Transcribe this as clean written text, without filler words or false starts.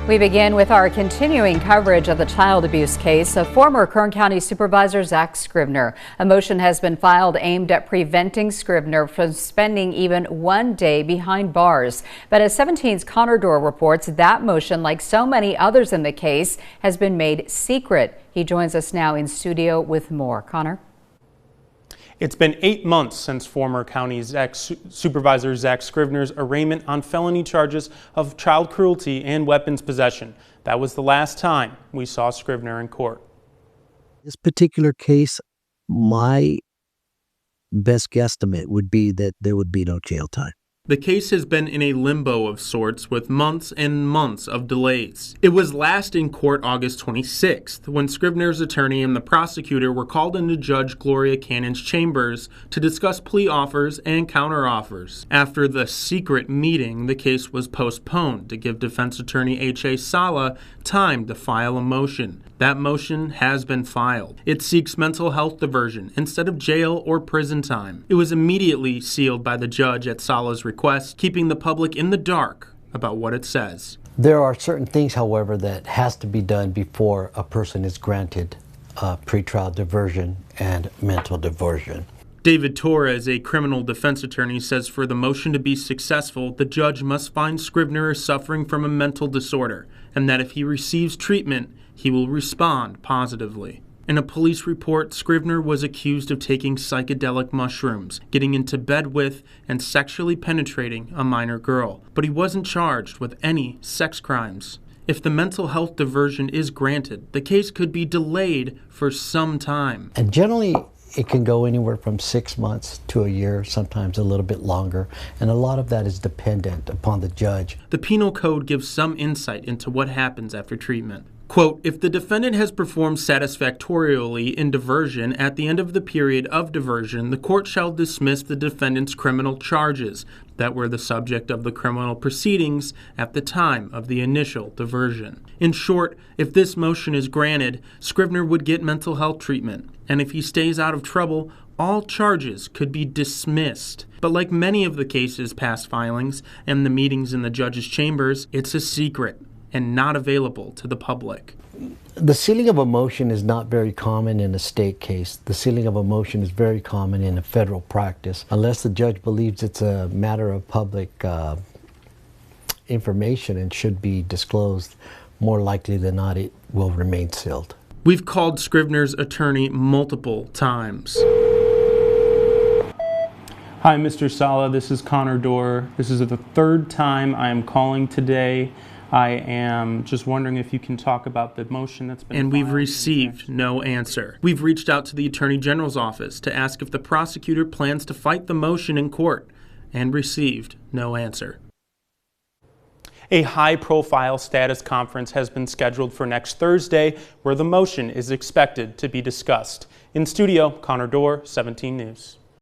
We begin with our continuing coverage of the child abuse case of former Kern County Supervisor Zach Scrivner. A motion has been filed aimed at preventing Scrivner from spending even one day behind bars. But as 17's Connor Dorr reports, that motion, like so many others in the case, has been made secret. He joins us now in studio with more. Connor? It's been 8 months since former County Supervisor Zach Scrivner's arraignment on felony charges of child cruelty and weapons possession. That was the last time we saw Scrivner in court. This particular case, my best guesstimate would be that there would be no jail time. The case has been in a limbo of sorts with months and months of delays. It was last in court August 26th when Scrivner's attorney and the prosecutor were called into Judge Gloria Cannon's chambers to discuss plea offers and counteroffers. After the secret meeting, the case was postponed to give defense attorney H.A. Sala time to file a motion. That motion has been filed. It seeks mental health diversion instead of jail or prison time. It was immediately sealed by the judge at Sala's request, keeping the public in the dark about what it says. There are certain things, however, that has to be done before a person is granted pretrial diversion and mental diversion. David Torres, a criminal defense attorney, says for the motion to be successful, the judge must find Scrivner is suffering from a mental disorder, and that if he receives treatment, he will respond positively. In a police report, Scrivner was accused of taking psychedelic mushrooms, getting into bed with, and sexually penetrating a minor girl. But he wasn't charged with any sex crimes. If the mental health diversion is granted, the case could be delayed for some time. And generally, it can go anywhere from 6 months to a year, sometimes a little bit longer, and a lot of that is dependent upon the judge. The penal code gives some insight into what happens after treatment. Quote, if the defendant has performed satisfactorily in diversion at the end of the period of diversion, the court shall dismiss the defendant's criminal charges that were the subject of the criminal proceedings at the time of the initial diversion. In short, if this motion is granted, Scrivner would get mental health treatment, and if he stays out of trouble, all charges could be dismissed. But like many of the cases past filings and the meetings in the judge's chambers, it's a secret and not available to the public. The sealing of a motion is not very common in a state case. The sealing of a motion is very common in a federal practice. Unless the judge believes it's a matter of public information and should be disclosed, more likely than not it will remain sealed. We've called Scrivner's attorney multiple times. Hi, Mr. Sala. This is Connor Dorr. This is the third time I am calling today. I am just wondering if you can talk about the motion that's been filed. And we've received no answer. We've reached out to the Attorney General's office to ask if the prosecutor plans to fight the motion in court and received no answer. A high-profile status conference has been scheduled for next Thursday where the motion is expected to be discussed. In studio, Connor Dorr, 17 News.